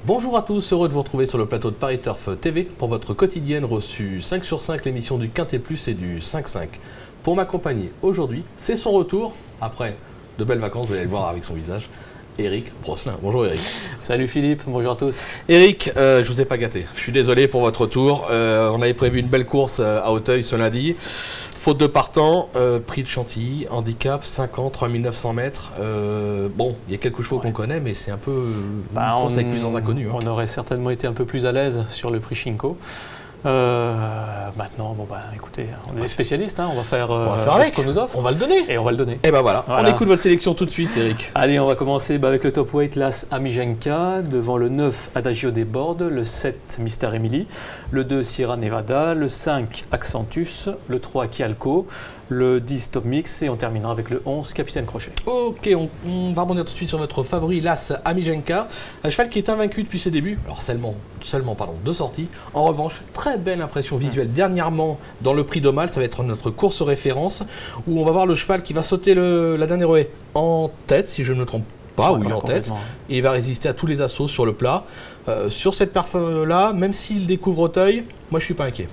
Bonjour à tous, heureux de vous retrouver sur le plateau de Paris Turf TV pour votre quotidienne reçue 5 sur 5, l'émission du Quintet Plus et du 5-5. Pour m'accompagner aujourd'hui, c'est son retour, après de belles vacances, vous allez le voir avec son visage, Eric Brosselin. Bonjour Eric. Salut Philippe, bonjour à tous. Eric, je vous ai pas gâté, je suis désolé pour votre retour. On avait prévu une belle course à Auteuil ce lundi. Faute de partant, prix de Chantilly, handicap, 5 ans, 3900 mètres. Bon, il y a quelques chevaux qu'on connaît, mais c'est un peu une course avec plusieurs inconnus. On aurait certainement été un peu plus à l'aise sur le prix Shinko. Maintenant, écoutez, on est des spécialistes, hein, on va faire avec ce qu'on nous offre. On va le donner. Et on va le donner. Et ben voilà, on écoute votre sélection tout de suite, Eric. Allez, on va commencer avec le top weight, l'As Amijenka, devant le 9 Adagio des Bordes, le 7 Mister Emily, le 2 Sierra Nevada, le 5 Accentus, le 3 Kialco, le 10 Top Mix et on terminera avec le 11 Capitaine Crochet. Ok, on va rebondir tout de suite sur votre favori, l'As Amijenka, un cheval qui est invaincu depuis ses débuts, alors seulement 2 sorties. En revanche, très belle impression visuelle dernièrement dans le prix d'Aumale, ça va être notre course référence où on va voir le cheval qui va sauter la dernière haie en tête, si je ne me trompe pas, oui, en tête, et il va résister à tous les assauts sur le plat. Sur cette perf-là, même s'il découvre Auteuil, moi je suis pas inquiet.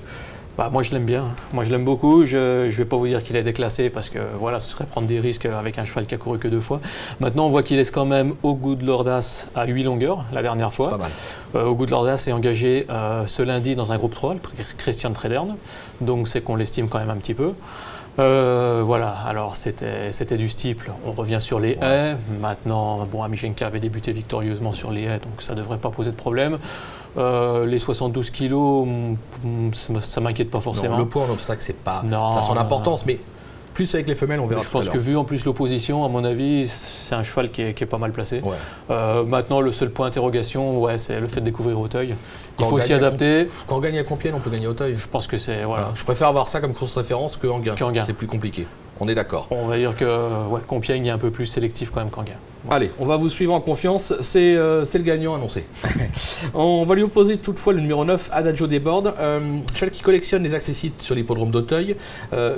Moi je l'aime bien, moi je l'aime beaucoup, je ne vais pas vous dire qu'il est déclassé parce que voilà, ce serait prendre des risques avec un cheval qui a couru que 2 fois. Maintenant on voit qu'il laisse quand même Au Goût de l'Ordas à 8 longueurs la dernière fois. C'est pas mal. Au Goût de l'Ordas est engagé ce lundi dans un groupe 3, le Christian Trederne, donc c'est qu'on l'estime quand même un petit peu. Voilà, alors c'était du steeple, on revient sur les haies. Maintenant, bon, Amijenka avait débuté victorieusement sur les haies, donc ça ne devrait pas poser de problème. Les 72 kilos, ça ne m'inquiète pas forcément. Non, le poids en obstacle, c'est pas, ça a son importance, mais plus avec les femelles, on verra. Je pense que vu en plus l'opposition, à mon avis, c'est un cheval qui est pas mal placé. Maintenant, le seul point d'interrogation, c'est le fait de découvrir Auteuil. Il faut s'y adapter. Quand on gagne à Compiègne, on peut gagner à Auteuil. Je pense que c'est... Voilà. Je préfère avoir ça comme course référence que Enghien. C'est plus compliqué. On est d'accord. On va dire que Compiègne est un peu plus sélectif quand même qu'Enghien. Allez, on va vous suivre en confiance, c'est le gagnant annoncé. On va lui opposer toutefois le numéro 9, Adagio des Bordes, cheval qui collectionne les accessites sur l'hippodrome d'Auteuil.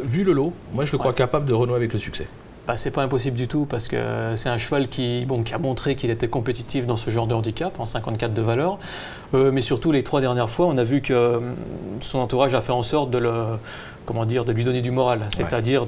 Vu le lot, moi je le crois capable de renouer avec le succès. C'est pas impossible du tout parce que c'est un cheval qui a montré qu'il était compétitif dans ce genre de handicap, en 54 de valeur. Mais surtout les 3 dernières fois, on a vu que son entourage a fait en sorte de lui donner du moral, c'est-à-dire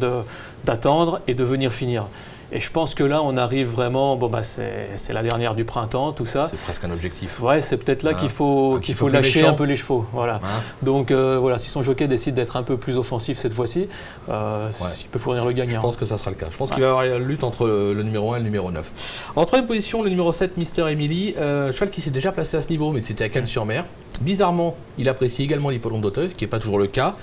d'attendre et de venir finir. Et je pense que là, on arrive vraiment, c'est la dernière du printemps, tout ça. C'est presque un objectif. C'est peut-être là qu'il faut lâcher un peu les chevaux. Voilà. Donc si son jockey décide d'être un peu plus offensif cette fois-ci, il peut fournir le gagnant. Je pense que ça sera le cas. Je pense qu'il va y avoir une lutte entre le numéro 1 et le numéro 9. En 3e position, le numéro 7, Mister Emily, cheval qui s'est déjà placé à ce niveau, mais c'était à Cannes-sur-Mer. Bizarrement, il apprécie également l'hippodrome d'Auteuil, ce qui n'est pas toujours le cas.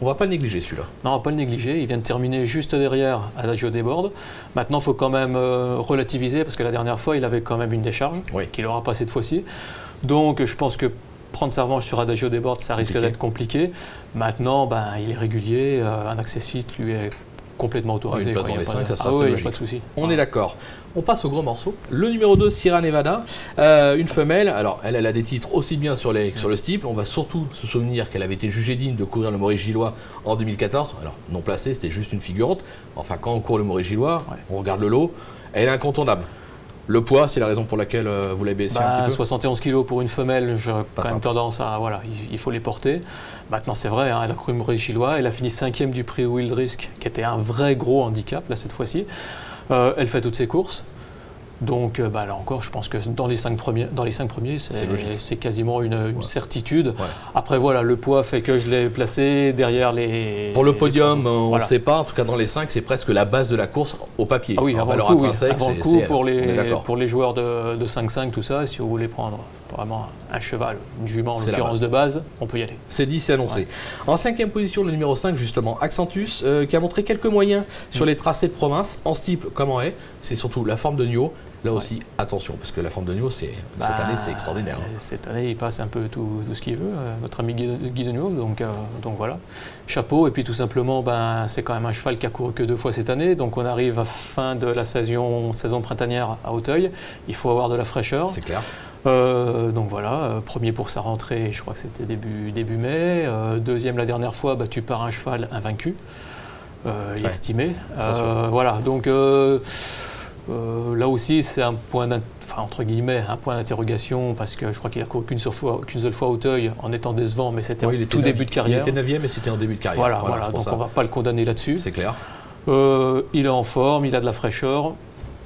On ne va pas le négliger celui-là. Non, on ne va pas le négliger. Il vient de terminer juste derrière Adagio des Bordes. Maintenant, il faut quand même relativiser parce que la dernière fois, il avait quand même une décharge qu'il n'aura pas cette fois-ci. Donc, je pense que prendre sa revanche sur Adagio des Bordes, ça risque d'être compliqué. Maintenant, il est régulier. Un accessite lui est complètement autorisé. Une place dans les 5, ça sera assez logique. Pas de souci. On est d'accord. On passe au gros morceau. Le numéro 2, Sierra Nevada, une femelle. Alors, elle a des titres aussi bien sur le steeple. On va surtout se souvenir qu'elle avait été jugée digne de courir le Maurice Gillois en 2014. Alors, non placée, c'était juste une figurante. Enfin, quand on court le Maurice Gillois, on regarde le lot. Elle est incontournable. Le poids, c'est la raison pour laquelle vous l'avez baissé un petit peu. 71 kg pour une femelle, j'ai quand même tendance à... il faut les porter. Maintenant, c'est vrai, elle a couru Maurice Gillois. Elle a fini 5e du prix Wild Risk, qui était un vrai gros handicap, là, cette fois-ci. Elle fait toutes ses courses. Donc là encore, je pense que dans les 5 premiers, c'est quasiment une certitude. Après voilà, le poids fait que je l'ai placé derrière les... Pour le podium, on ne sait pas, en tout cas dans les 5, c'est presque la base de la course au papier. Ah oui, avant le coup, pour les joueurs de 5-5, tout ça, si vous voulez prendre vraiment un cheval, une jument en l'occurrence de base, on peut y aller. C'est dit, c'est annoncé. En 5e position, le numéro 5, justement, Accentus, qui a montré quelques moyens sur les tracés de province, en steeple comme en haie. C'est surtout la forme de Nio. Là aussi, attention, parce que la forme de Nio, cette année, c'est extraordinaire. Cette année, il passe un peu tout ce qu'il veut, notre ami Guy de Nio, donc voilà. Chapeau, et puis tout simplement, c'est quand même un cheval qui a couru que 2 fois cette année, donc on arrive à fin de la saison printanière à Auteuil, il faut avoir de la fraîcheur. C'est clair. Donc voilà, premier pour sa rentrée, je crois que c'était début mai. Deuxième la dernière fois, battu par un cheval invaincu, estimé. Voilà, donc Là aussi, c'est un point entre guillemets, un point d'interrogation, parce que je crois qu'il a couru qu'une seule fois à Auteuil en étant décevant, mais c'était tout début de carrière. Il était 9e, mais c'était en début de carrière. Voilà, donc on ne va pas le condamner là-dessus. C'est clair. Il est en forme, il a de la fraîcheur,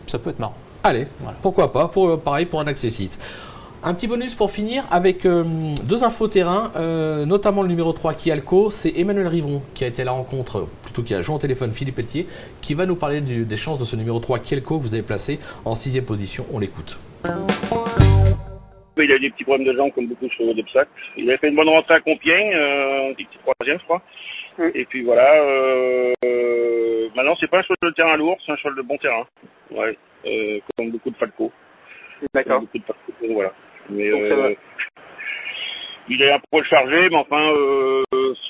ça peut être marrant. Allez, pourquoi pas, pareil pour un accessite. Un petit bonus pour finir avec 2 infos terrain, notamment le numéro 3 Kialco, c'est Emmanuel Rivon qui a été à la rencontre, plutôt qui a joué au téléphone Philippe Pelletier, qui va nous parler des chances de ce numéro 3 Kialco que vous avez placé en 6e position. On l'écoute. Il a eu des petits problèmes de jambes comme beaucoup sur l'Obstacle. Il avait fait une bonne rentrée à Compiègne, un petit 3e je crois. Et puis voilà, maintenant c'est pas un cheval de terrain lourd, c'est un cheval de bon terrain. Ouais, comme beaucoup de Falco. D'accord. Beaucoup de Falco, voilà. Mais il est un poil chargé, mais enfin,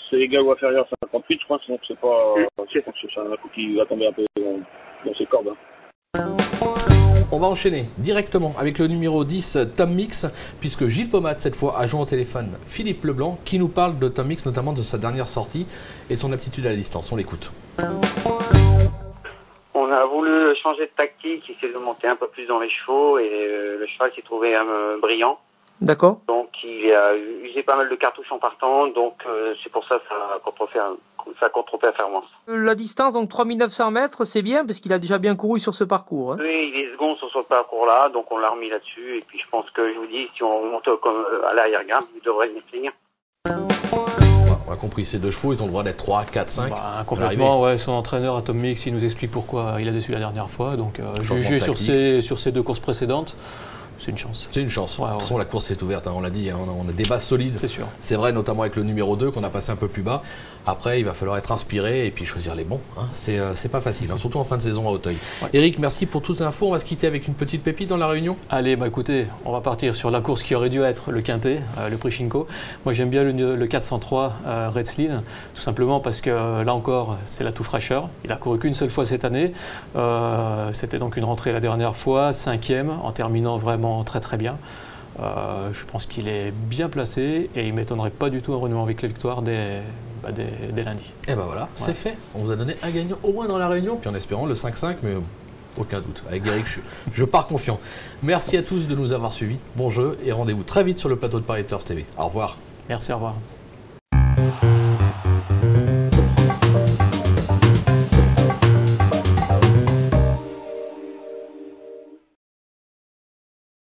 c'est égal ou inférieur à 58, je crois, donc c'est pas. C'est un coup qui va tomber un peu dans ses cordes. On va enchaîner directement avec le numéro 10, Tom Mix, puisque Gilles Pommade, cette fois, a joué au téléphone Philippe Leblanc, qui nous parle de Tom Mix, notamment de sa dernière sortie et de son aptitude à la distance. On l'écoute. On a voulu changer de tactique, essayer de monter un peu plus dans les chevaux, et le cheval s'est trouvé brillant. D'accord. Donc il a usé pas mal de cartouches en partant, donc c'est pour ça que ça a contre-performance. La distance, donc 3900 mètres, c'est bien, parce qu'il a déjà bien couru sur ce parcours. Hein. Oui, il est second sur ce parcours-là, donc on l'a remis là-dessus, et puis je pense que, je vous dis, si on monte comme à l'arrière-garde, il devrait venir finir. On a compris, ces 2 chevaux, ils ont le droit d'être 3, 4, 5. Complètement, ouais, son entraîneur à Tom Mix, il nous explique pourquoi il a déçu la dernière fois, donc jugé sur ces 2 courses précédentes. C'est une chance. C'est une chance. De toute façon, la course est ouverte, hein, on l'a dit, hein, on a des bases solides. C'est sûr. C'est vrai, notamment avec le numéro 2 qu'on a passé un peu plus bas. Après, il va falloir être inspiré et puis choisir les bons. Hein. C'est pas facile, hein, surtout en fin de saison à Auteuil. Ouais. Eric, merci pour toutes les infos. On va se quitter avec une petite pépite dans la Réunion. Allez, écoutez, on va partir sur la course qui aurait dû être le Quintet, le prix Shinko. Moi, j'aime bien le 403 Red Sleen, tout simplement parce que là encore, c'est la tout fraîcheur. Il a couru qu'une seule fois cette année. C'était donc une rentrée la dernière fois, 5e, en terminant vraiment très très bien. Je pense qu'il est bien placé et il ne m'étonnerait pas du tout en renouant avec les victoires dès lundi. Et ben voilà, c'est fait. On vous a donné un gagnant au moins dans la Réunion, puis en espérant le 5-5, mais aucun doute. Avec Eric, je pars confiant. Merci à tous de nous avoir suivis. Bon jeu et rendez-vous très vite sur le plateau de Paris Turf TV. Au revoir. Merci, au revoir.